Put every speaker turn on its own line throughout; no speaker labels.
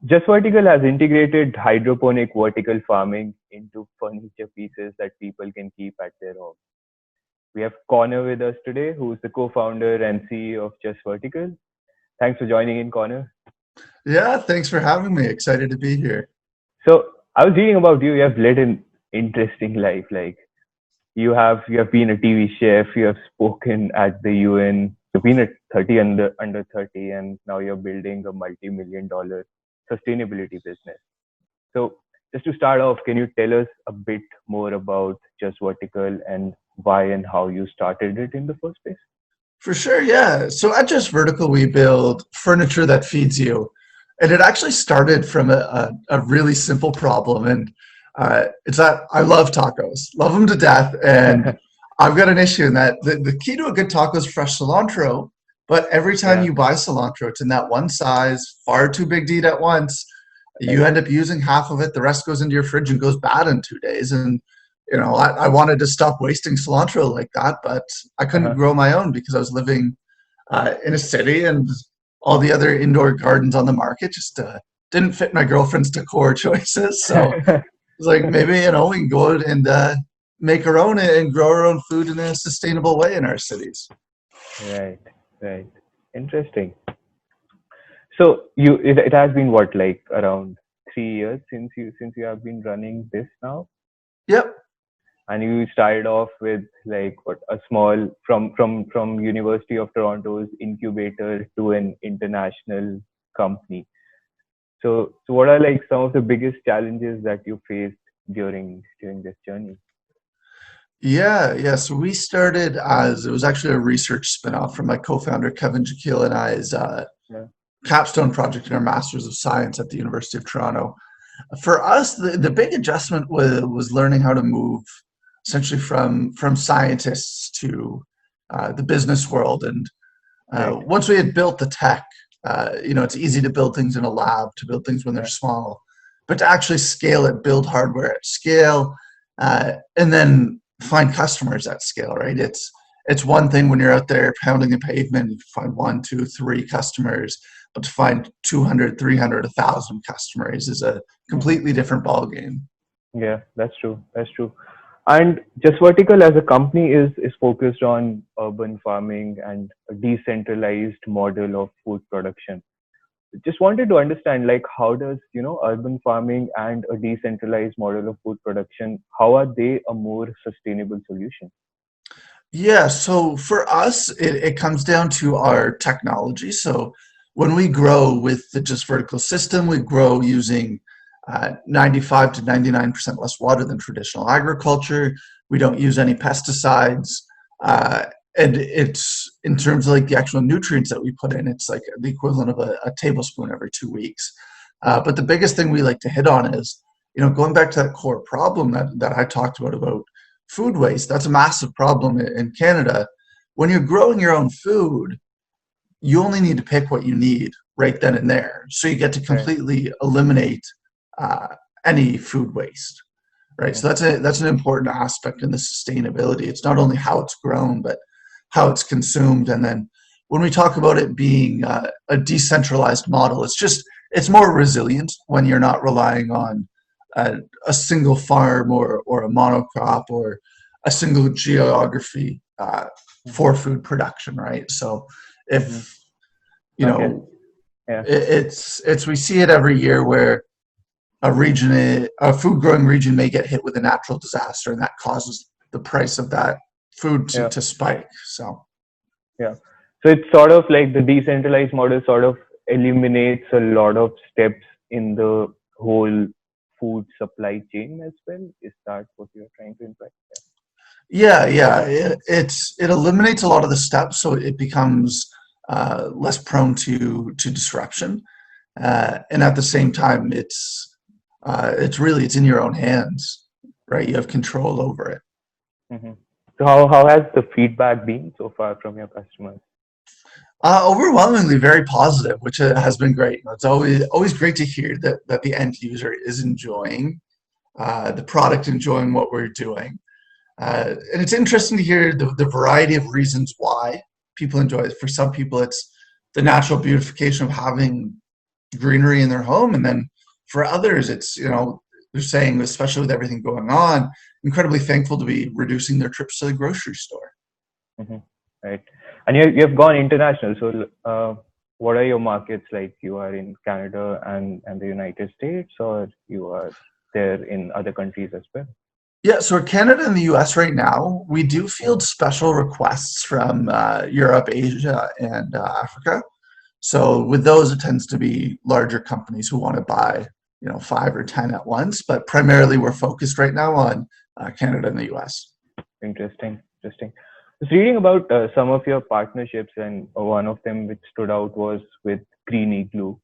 Just Vertical has integrated hydroponic vertical farming into furniture pieces that people can keep at their home. We have Connor with us today, who's the co-founder and CEO of Just Vertical. Thanks for joining in, Connor.
Yeah, thanks for having me. Excited to be here.
So I was reading about you. You have led an interesting life. Like you have been a TV chef. You have spoken at the UN. You've been at 30 under 30, and now you're building a multi-million-dollar sustainability business. So just to start off, can you tell us a bit more about Just Vertical and why and how you started it in the first place?
For sure, yeah. So at Just Vertical, we build furniture that feeds you. And it actually started from a really simple problem. And it's that I love tacos, love them to death. And I've got an issue in that the key to a good taco is fresh cilantro. But every time
Yeah.
you buy cilantro, it's in that one size, far too big to eat at once. You
Right.
end up using half of it. The rest goes into your fridge and goes bad in 2 days. And I wanted to stop wasting cilantro like that, but I couldn't
Uh-huh.
grow my own because I was living in a city, and all the other indoor gardens on the market just didn't fit my girlfriend's decor choices. So it's like, maybe we can go out and make our own and grow our own food in a sustainable way in our cities.
Right. Right. Interesting. So it has been what, like around 3 years since you have been running this now,
Yep.
and you started off with like what, a small, from University of Toronto's incubator to an international company. So what are like some of the biggest challenges that you faced during this journey?
Yeah. So we started as it was actually a research spinoff from my co-founder Kevin Jekyll and I's
Yeah.
capstone project in our Masters of Science at the University of Toronto. For us, the big adjustment was learning how to move essentially from scientists to the business world. And
Right.
once we had built the tech, it's easy to build things in a lab, to build things when they're
Yeah.
small, but to actually scale it, build hardware at scale, and then find customers at scale, right? It's one thing when you're out there pounding the pavement, you find one, two, three customers, but to find 200, 300, 1,000 customers is a
Mhm.
completely different ballgame.
Yeah, that's true. That's true. And Just Vertical as a company is focused on urban farming and a decentralized model of food production. Just wanted to understand, like, how does, urban farming and a decentralized model of food production, how are they a more sustainable solution?
Yeah, so for us, it comes down to our technology. So when we grow with the Just Vertical system, we grow using 95 to 99% less water than traditional agriculture. We don't use any pesticides. Uh, and it's in terms of like the actual nutrients that we put in, it's like the equivalent of a tablespoon every 2 weeks. But the biggest thing we like to hit on is, going back to that core problem that I talked about food waste. That's a massive problem in Canada. When you're growing your own food, you only need to pick what you need right then and there. So you get to
Right.
completely eliminate uh, any food waste, right?
Hmm.
So that's an important aspect in the sustainability. It's not only how it's grown, but how it's consumed. And then when we talk about it being a decentralized model, it's more resilient when you're not relying on a single farm or a monocrop or a single geography
Hmm.
for food production, right? So
Hmm.
if you
Okay.
know
Yeah.
it's we see it every year where a food growing region may get hit with a natural disaster, and that causes the price of that food to,
Yeah.
to spike. So
Yeah. So it's sort of like the decentralized model sort of eliminates a lot of steps in the whole food supply chain as well. Is that what you're trying to imply?
yeah, it eliminates a lot of the steps, so it becomes less prone to disruption, and at the same time, it's in your own hands, right? You have control over it.
Yeah. So how has the feedback been so far from your customers?
Overwhelmingly very positive, which has been great. It's always great to hear that the end user is enjoying the product, enjoying what we're doing. And it's interesting to hear the variety of reasons why people enjoy it. For some people, it's the natural beautification of having greenery in their home. And then for others, it's, they're saying, especially with everything going on, incredibly thankful to be reducing their trips to the grocery store.
Hmm. Right. And you have gone international. So, what are your markets like? You are in Canada and the United States, or you are there in other countries as well?
Yeah, so Canada and the US right now, we do field
Mhm.
special requests from Europe, Asia, and Africa. So with those, it tends to be larger companies who want to buy, 5 or 10 at once. But primarily, we're focused right now on Canada and the US.
Interesting. Interesting. I was reading about some of your partnerships, and one of them which stood out was with Green Igloo,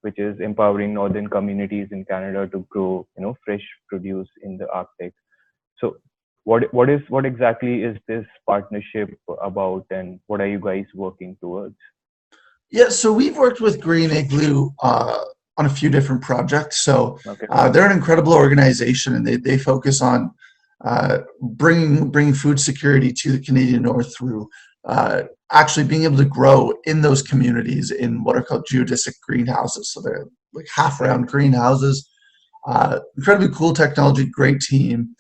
which is empowering northern communities in Canada to grow, fresh produce in the Arctic. So, what exactly is this partnership about, and what are you guys working towards?
Yeah, so we've worked with Green Igloo on a few different projects. So
Okay.
they're an incredible organization, and they focus on bringing food security to the Canadian North through actually being able to grow in those communities in what are called geodesic greenhouses. So they're like half
Right.
round greenhouses. Incredibly cool technology, great team.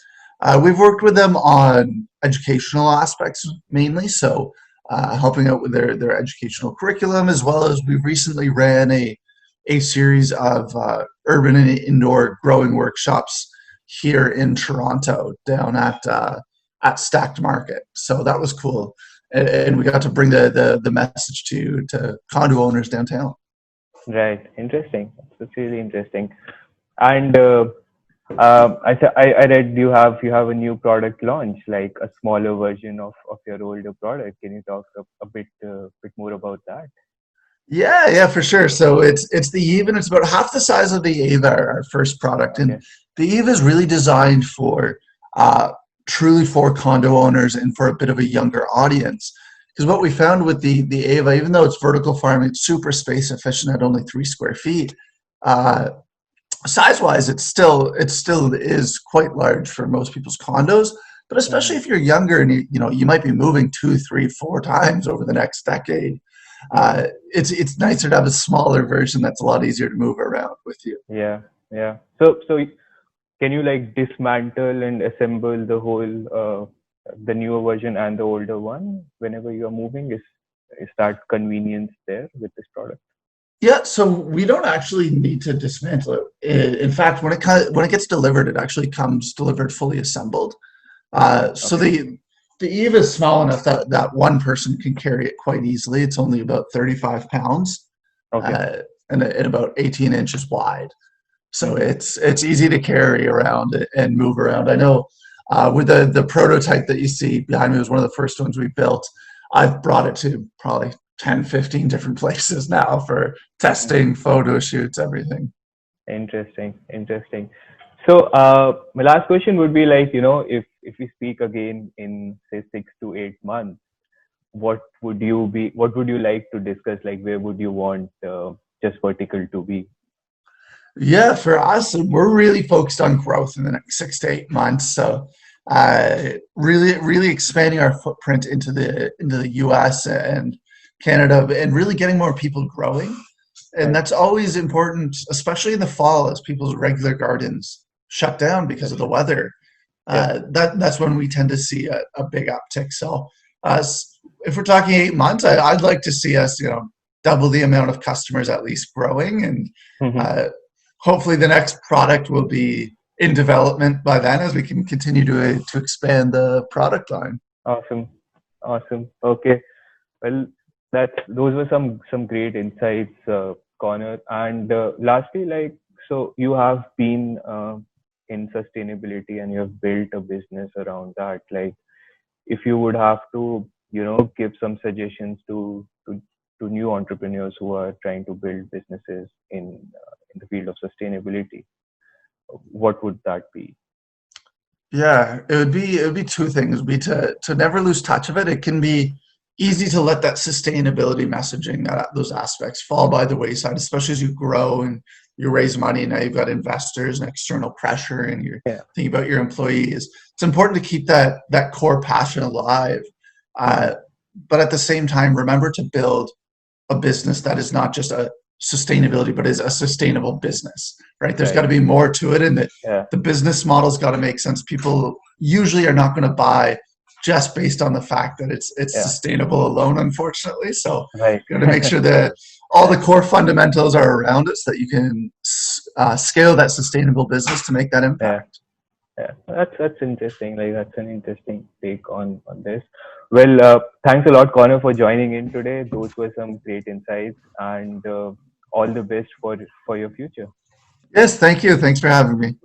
We've worked with them on educational aspects mainly, so helping out with their educational curriculum, as well as we recently ran a series of urban and indoor growing workshops here in Toronto, down at Stacked Market. So that was cool, and we got to bring the message to condo owners downtown.
Right. Interesting. That's really interesting. And I read you have a new product launch, like a smaller version of your older product. Can you talk a bit more about that?
Yeah, yeah, for sure. So it's the Eve, and it's about half the size of the Eve, our first product. And
Okay.
the Eve is really designed for uh, truly for condo owners and for a bit of a younger audience. Because what we found with the Ava, even though it's vertical farming, it's super space efficient at only 3 square feet. Uh, Size wise, it still is quite large for most people's condos. But especially
Mm-hmm.
if you're younger and you might be moving 2, 3, 4 times over the next decade,
Mm-hmm.
it's nicer to have a smaller version that's a lot easier to move around with you.
Yeah. Yeah. So can you like dismantle and assemble the newer version and the older one whenever you are moving? Is that convenience there with this product?
Yeah, so we don't actually need to dismantle it. In fact, when it gets delivered, it actually comes delivered fully assembled. So
Okay.
the Eve is small enough that one person can carry it quite easily. It's only about 35 pounds
Okay.
uh, and about 18 inches wide. So
Mm-hmm.
it's easy to carry around and move around. I know with the prototype that you see behind me was one of the first ones we built. I've brought it to probably 10, 15 different places now for testing, photo shoots, everything.
Interesting, interesting. So, my last question would be like, if we speak again in say 6 to 8 months, what would you like to discuss? Like, where would you want just vertical to be?
Yeah, for us, we're really focused on growth in the next 6 to 8 months. So, really expanding our footprint into the U.S. and Canada, and really getting more people growing. And
Right.
that's always important, especially in the fall, as people's regular gardens shut down because
Yes.
of the weather.
Yeah.
That's when we tend to see a big uptick. So, if we're talking 8 months, I'd like to see us, double the amount of customers at least growing, and
Hmm.
uh, hopefully the next product will be in development by then, as we can continue to expand the product line.
Awesome. Awesome. Okay. Well, those were some great insights, Connor. And lastly, like, so you have been in sustainability and you have built a business around that. Like, if you would have to, give some suggestions to new entrepreneurs who are trying to build businesses in the field of sustainability, what would that be?
Yeah, it would be two things. It would be to never lose touch of it. It can be easy to let that sustainability messaging, those aspects fall by the wayside, especially as you grow and you raise money, now you've got investors and external pressure, and you're
Yeah.
thinking about your employees. It's important to keep that core passion alive,
Mm-hmm.
uh, but at the same time, remember to build a business that is not just a sustainability, but is a sustainable business, right? There's got to
Right.
be more to it, and
Yeah.
the business model's got to make sense. People usually are not going to buy just based on the fact that it's
Yeah.
sustainable alone, unfortunately. So
Right.
you got to make sure that all the
Yeah.
core fundamentals are around it so that you can scale that sustainable business to make that
Yeah.
impact.
Yeah, that's interesting. Like that's an interesting take on this. Well, thanks a lot, Connor, for joining in today. Those were some great insights, and all the best for your future.
Yes, thank you. Thanks for having me.